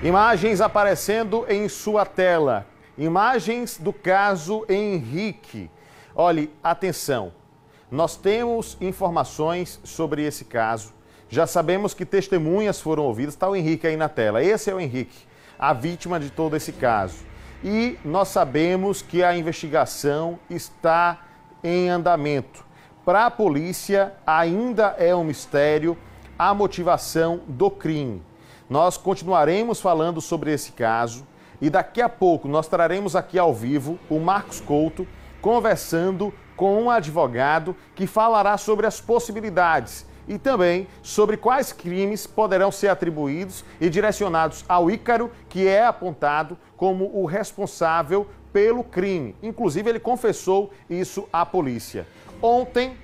Imagens aparecendo em sua tela. Imagens do caso Henrique. Olhe, atenção. Nós temos informações sobre esse caso. Já sabemos que testemunhas foram ouvidas. Está o Henrique aí na tela. Esse é o Henrique, a vítima de todo esse caso. E nós sabemos que a investigação está em andamento. Para a polícia, ainda é um mistério a motivação do crime. Nós continuaremos falando sobre esse caso e daqui a pouco nós traremos aqui ao vivo o Marcos Couto conversando com um advogado que falará sobre as possibilidades e também sobre quais crimes poderão ser atribuídos e direcionados ao Ícaro, que é apontado como o responsável pelo crime. Inclusive, ele confessou isso à polícia. Ontem,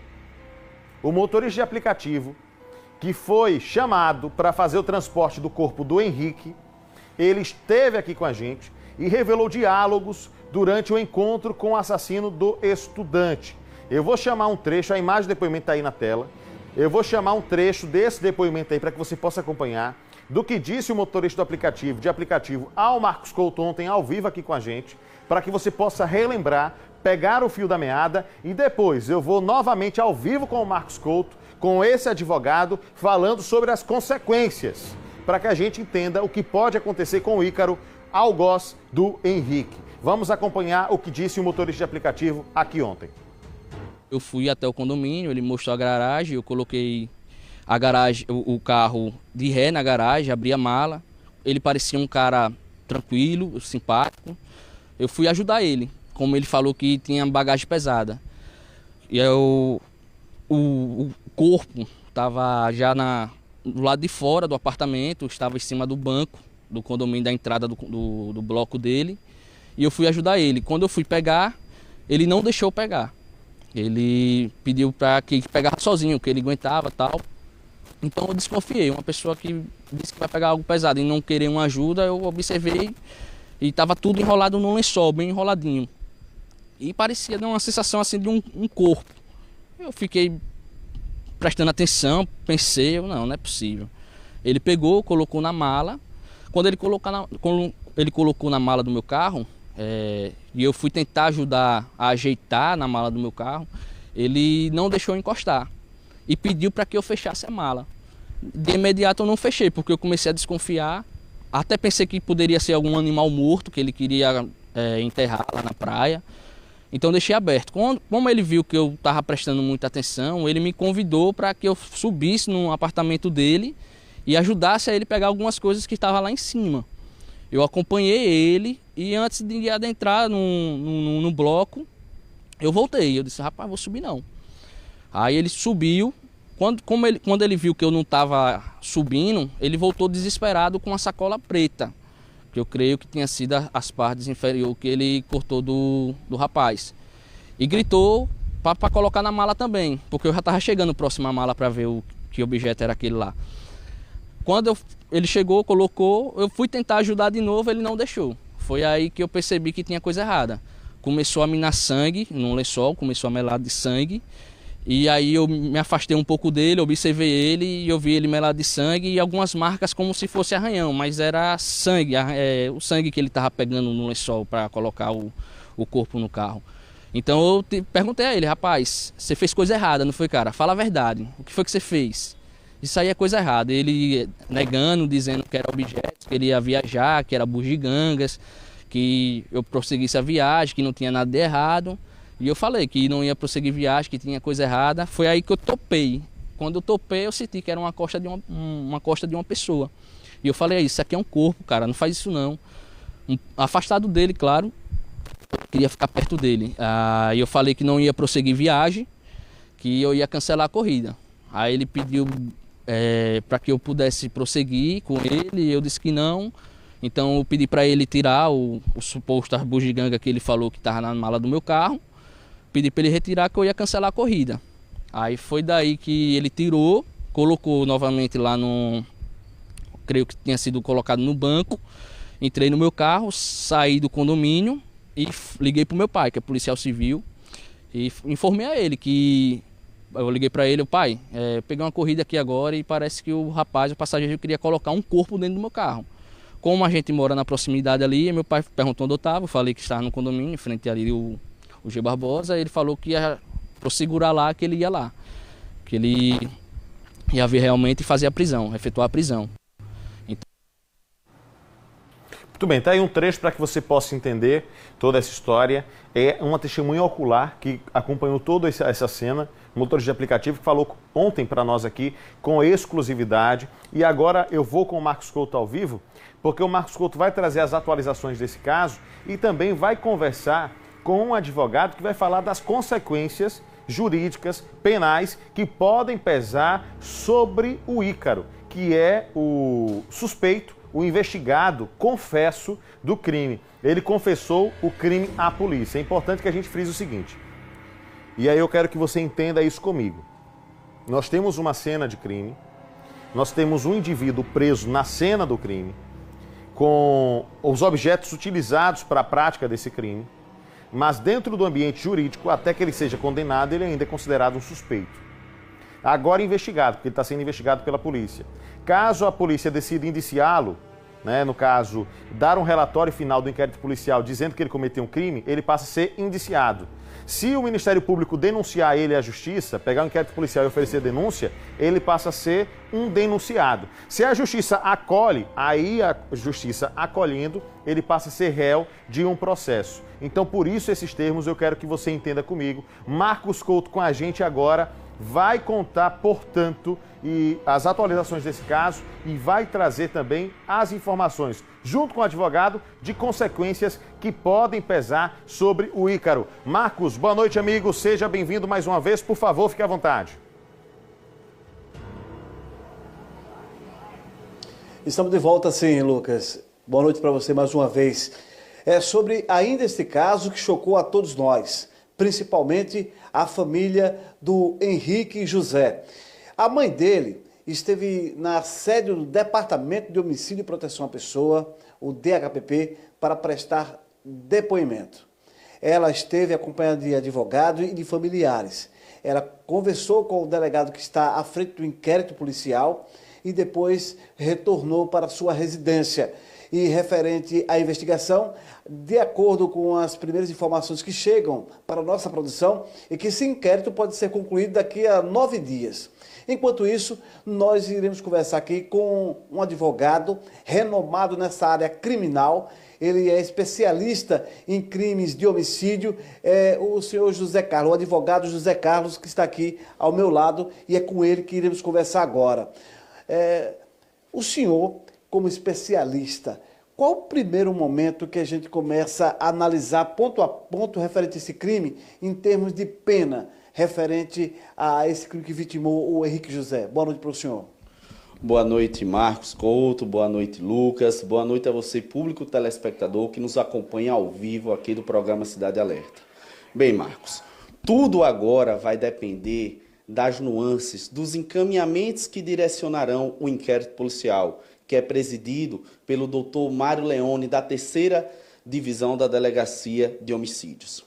o motorista de aplicativo que foi chamado para fazer o transporte do corpo do Henrique, ele esteve aqui com a gente e revelou diálogos durante o encontro com o assassino do estudante. Eu vou chamar um trecho, a imagem do depoimento está aí na tela. Eu vou chamar um trecho desse depoimento aí para que você possa acompanhar do que disse o motorista do de aplicativo ao Marcos Couto ontem ao vivo aqui com a gente, para que você possa relembrar, pegar o fio da meada e depois eu vou novamente ao vivo com o Marcos Couto, com esse advogado, falando sobre as consequências, para que a gente entenda o que pode acontecer com o Ícaro, algoz do Henrique. Vamos acompanhar o que disse o motorista de aplicativo aqui ontem. Eu fui até o condomínio, ele mostrou a garagem, eu coloquei a garagem, o carro de ré na garagem, abri a mala. Ele parecia um cara tranquilo, simpático. Eu fui ajudar ele, como ele falou que tinha bagagem pesada. E o corpo estava já do lado de fora do apartamento, estava em cima do banco do condomínio da entrada do bloco dele. E eu fui ajudar ele. Quando eu fui pegar, ele não deixou pegar. Ele pediu para que pegasse sozinho, que ele aguentava e tal. Então eu desconfiei. Uma pessoa que disse que vai pegar algo pesado e não querer uma ajuda, eu observei e estava tudo enrolado num lençol, bem enroladinho. E parecia dar uma sensação assim de um corpo. Eu fiquei prestando atenção, pensei, não é possível. Ele pegou, colocou na mala. Quando ele colocou na mala do meu carro, e eu fui tentar ajudar a ajeitar na mala do meu carro, ele não deixou encostar e pediu para que eu fechasse a mala. De imediato eu não fechei, porque eu comecei a desconfiar. Até pensei que poderia ser algum animal morto que ele queria enterrar lá na praia. Então deixei aberto. Como ele viu que eu estava prestando muita atenção, ele me convidou para que eu subisse no apartamento dele e ajudasse a ele pegar algumas coisas que estavam lá em cima. Eu acompanhei ele e antes de adentrar no bloco, eu voltei. Eu disse, rapaz, vou subir não. Aí ele subiu. Quando ele viu que eu não estava subindo, ele voltou desesperado com uma sacola preta, que eu creio que tinha sido as partes inferiores que ele cortou do rapaz. E gritou para colocar na mala também, porque eu já estava chegando próximo à mala para ver que objeto era aquele lá. Quando ele chegou, colocou, eu fui tentar ajudar de novo, ele não deixou. Foi aí que eu percebi que tinha coisa errada. Começou a minar sangue no lençol, começou a melar de sangue. E aí eu me afastei um pouco dele, observei ele e eu vi ele melado de sangue e algumas marcas como se fosse arranhão, mas era sangue, o sangue que ele estava pegando no lençol para colocar o corpo no carro. Então eu perguntei a ele, rapaz, você fez coisa errada, não foi, cara? Fala a verdade, o que foi que você fez? Isso aí é coisa errada. Ele negando, dizendo que era objeto, que ele ia viajar, que era bugigangas, que eu prosseguisse a viagem, que não tinha nada de errado. E eu falei que não ia prosseguir viagem, que tinha coisa errada. Foi aí que eu topei. Quando eu topei, eu senti que era uma costa de uma pessoa. E eu falei, isso aqui é um corpo, cara, não faz isso não. Afastado dele, claro, eu queria ficar perto dele. Aí eu falei que não ia prosseguir viagem, que eu ia cancelar a corrida. Aí ele pediu para que eu pudesse prosseguir com ele, eu disse que não. Então eu pedi para ele tirar o suposto bugiganga que ele falou que estava na mala do meu carro. Pedi para ele retirar que eu ia cancelar a corrida. Aí foi daí que ele tirou, colocou novamente lá creio que tinha sido colocado no banco. Entrei no meu carro, saí do condomínio e liguei para o meu pai, que é policial civil, e informei a ele que eu liguei para ele, pai, peguei uma corrida aqui agora e parece que o passageiro queria colocar um corpo dentro do meu carro. Como a gente mora na proximidade ali, meu pai perguntou onde eu estava, eu falei que estava no condomínio, em frente ali o G. Barbosa, ele falou que ia segurar lá, que ele ia lá. Que ele ia ver realmente e fazer a prisão, efetuar a prisão. Muito bem, tá aí um trecho para que você possa entender toda essa história. É uma testemunha ocular que acompanhou toda essa cena, motorista de aplicativo, que falou ontem para nós aqui com exclusividade. E agora eu vou com o Marcos Couto ao vivo, porque o Marcos Couto vai trazer as atualizações desse caso e também vai conversar com um advogado que vai falar das consequências jurídicas, penais, que podem pesar sobre o Ícaro, que é o suspeito, o investigado, confesso, do crime. Ele confessou o crime à polícia. É importante que a gente frise o seguinte, e aí eu quero que você entenda isso comigo. Nós temos uma cena de crime, nós temos um indivíduo preso na cena do crime, com os objetos utilizados para a prática desse crime, mas dentro do ambiente jurídico, até que ele seja condenado, ele ainda é considerado um suspeito. Agora investigado, porque ele está sendo investigado pela polícia. Caso a polícia decida indiciá-lo, no caso, dar um relatório final do inquérito policial dizendo que ele cometeu um crime, ele passa a ser indiciado. Se o Ministério Público denunciar ele à Justiça, pegar o inquérito policial e oferecer denúncia, ele passa a ser um denunciado. Se a Justiça acolhe, aí a Justiça acolhendo, ele passa a ser réu de um processo. Então, por isso, esses termos eu quero que você entenda comigo. Marcos Couto com a gente agora vai contar, portanto, as atualizações desse caso e vai trazer também as informações, junto com o advogado, de consequências que podem pesar sobre o Ícaro. Marcos, boa noite, amigo. Seja bem-vindo mais uma vez. Por favor, fique à vontade. Estamos de volta, sim, Lucas. Boa noite para você mais uma vez. É sobre ainda este caso que chocou a todos nós, principalmente a família do Henrique José. A mãe dele esteve na sede do Departamento de Homicídio e Proteção à Pessoa, o DHPP, para prestar depoimento. Ela esteve acompanhada de advogados e de familiares. Ela conversou com o delegado que está à frente do inquérito policial e depois retornou para sua residência. E referente à investigação, de acordo com as primeiras informações que chegam para a nossa produção, é que esse inquérito pode ser concluído daqui a 9 dias. Enquanto isso, nós iremos conversar aqui com um advogado renomado nessa área criminal. Ele é especialista em crimes de homicídio, o senhor José Carlos, o advogado José Carlos, que está aqui ao meu lado, e é com ele que iremos conversar agora. O senhor, como especialista, qual o primeiro momento que a gente começa a analisar ponto a ponto referente a esse crime, em termos de pena, referente a esse crime que vitimou o Henrique José? Boa noite para o senhor. Boa noite, Marcos Couto, boa noite, Lucas, boa noite a você, público telespectador, que nos acompanha ao vivo aqui do programa Cidade Alerta. Bem, Marcos, tudo agora vai depender das nuances, dos encaminhamentos que direcionarão o inquérito policial, que é presidido pelo Dr. Mário Leone, da 3ª Divisão da Delegacia de Homicídios.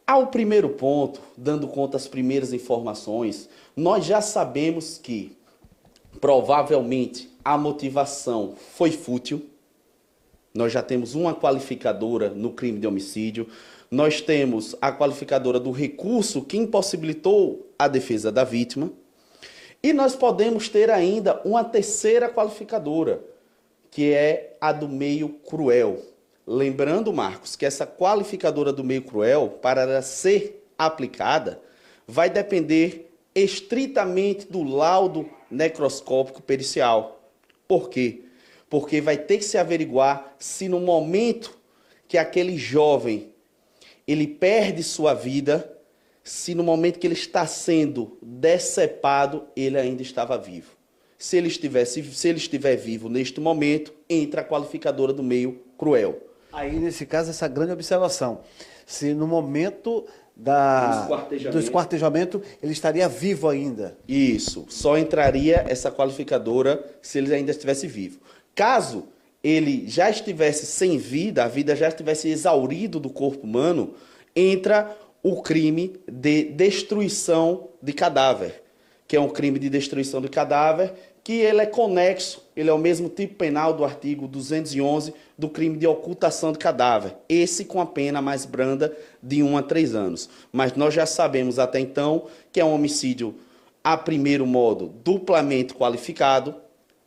Ao primeiro ponto, dando conta das primeiras informações, nós já sabemos que, provavelmente, a motivação foi fútil. Nós já temos uma qualificadora no crime de homicídio. Nós temos a qualificadora do recurso que impossibilitou a defesa da vítima. E nós podemos ter ainda uma 3ª qualificadora, que é a do meio cruel. Lembrando, Marcos, que essa qualificadora do meio cruel, para ela ser aplicada, vai depender estritamente do laudo necroscópico pericial. Por quê? Porque vai ter que se averiguar se no momento que aquele jovem ele perde sua vida, se no momento que ele está sendo decepado, ele ainda estava vivo. Se ele estiver vivo neste momento, entra a qualificadora do meio cruel. Aí, nesse caso, essa grande observação. Se no momento do esquartejamento, ele estaria vivo ainda. Isso, só entraria essa qualificadora se ele ainda estivesse vivo. Caso ele já estivesse sem vida, a vida já estivesse exaurido do corpo humano, entra o crime de destruição de cadáver, que é um crime de destruição de cadáver, que ele é conexo ele é o mesmo tipo penal do artigo 211 do crime de ocultação de cadáver, esse com a pena mais branda de 1 a 3 anos. Mas nós já sabemos até então que é um homicídio, a primeiro modo, duplamente qualificado,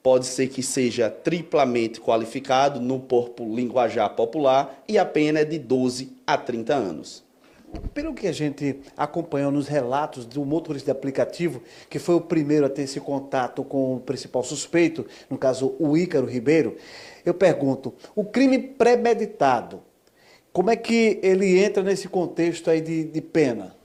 pode ser que seja triplamente qualificado no linguajar popular, e a pena é de 12 a 30 anos. Pelo que a gente acompanhou nos relatos do motorista de aplicativo, que foi o primeiro a ter esse contato com o principal suspeito, no caso o Ícaro Ribeiro, eu pergunto, o crime premeditado, como é que ele entra nesse contexto aí de pena?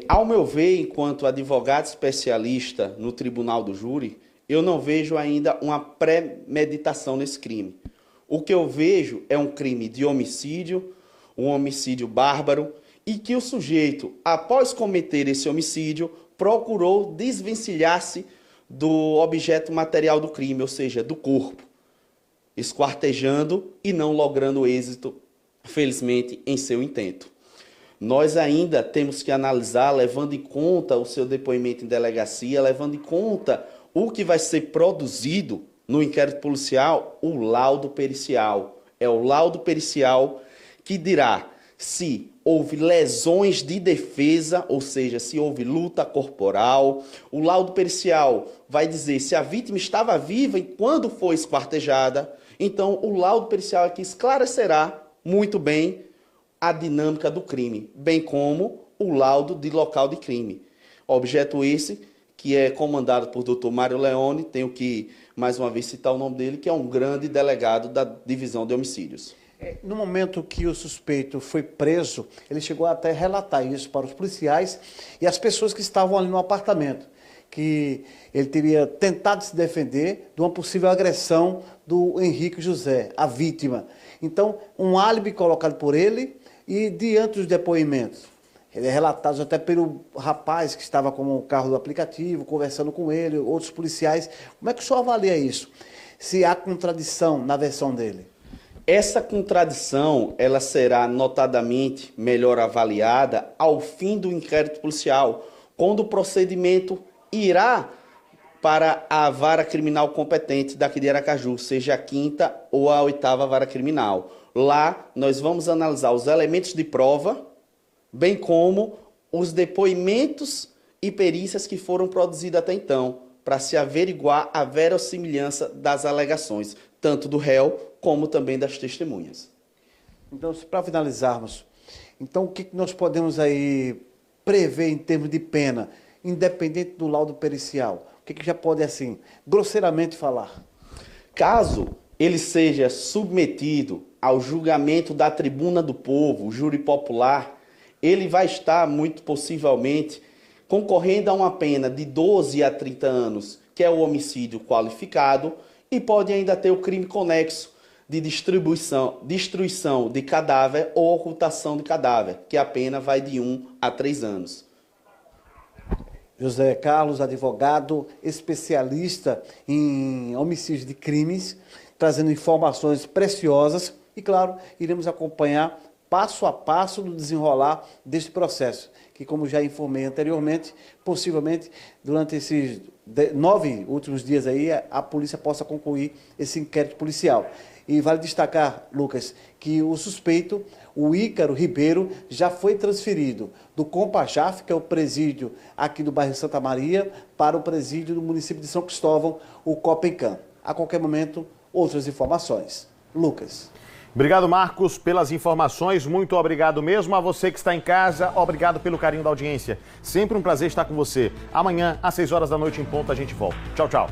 Ao meu ver, enquanto advogado especialista no tribunal do júri, eu não vejo ainda uma premeditação nesse crime. O que eu vejo é um crime de homicídio, um homicídio bárbaro, e que o sujeito, após cometer esse homicídio, procurou desvencilhar-se do objeto material do crime, ou seja, do corpo, esquartejando e não logrando êxito, felizmente, em seu intento. Nós ainda temos que analisar, levando em conta o seu depoimento em delegacia, levando em conta o que vai ser produzido no inquérito policial, o laudo pericial. É o laudo pericial que dirá se houve lesões de defesa, ou seja, se houve luta corporal. O laudo pericial vai dizer se a vítima estava viva e quando foi esquartejada. Então, o laudo pericial aqui esclarecerá muito bem a dinâmica do crime, bem como o laudo de local de crime. Objeto esse que é comandado por Dr. Mário Leone, tenho que, mais uma vez, citar o nome dele, que é um grande delegado da Divisão de Homicídios. No momento que o suspeito foi preso, ele chegou até a relatar isso para os policiais e as pessoas que estavam ali no apartamento, que ele teria tentado se defender de uma possível agressão do Henrique José, a vítima. Então, um álibi colocado por ele e diante dos depoimentos. Ele é relatado até pelo rapaz que estava com o carro do aplicativo, conversando com ele, outros policiais. Como é que o senhor avalia isso? Se há contradição na versão dele? Essa contradição, ela será notadamente melhor avaliada ao fim do inquérito policial, quando o procedimento irá para a vara criminal competente daqui de Aracaju, seja a 5ª ou a 8ª vara criminal. Lá, nós vamos analisar os elementos de prova, bem como os depoimentos e perícias que foram produzidos até então, para se averiguar a verossimilhança das alegações, tanto do réu como também das testemunhas. Então, para finalizarmos, então o que nós podemos aí prever em termos de pena, independente do laudo pericial? O que já pode, assim, grosseiramente falar? Caso ele seja submetido ao julgamento da tribuna do povo, o júri popular, ele vai estar, muito possivelmente, concorrendo a uma pena de 12 a 30 anos, que é o homicídio qualificado, e pode ainda ter o crime conexo de destruição de cadáver ou ocultação de cadáver, que a pena vai de 1 a 3 anos. José Carlos, advogado, especialista em homicídios de crimes, trazendo informações preciosas e, claro, iremos acompanhar passo a passo no desenrolar deste processo, que, como já informei anteriormente, possivelmente durante esses 9 últimos dias aí, a polícia possa concluir esse inquérito policial. E vale destacar, Lucas, que o suspeito, o Ícaro Ribeiro, já foi transferido do Compajaf, que é o presídio aqui do bairro Santa Maria, para o presídio do município de São Cristóvão, o Copencam. A qualquer momento, outras informações. Lucas. Obrigado, Marcos, pelas informações. Muito obrigado mesmo a você que está em casa. Obrigado pelo carinho da audiência. Sempre um prazer estar com você. Amanhã, às 6 horas da noite em ponto, a gente volta. Tchau, tchau.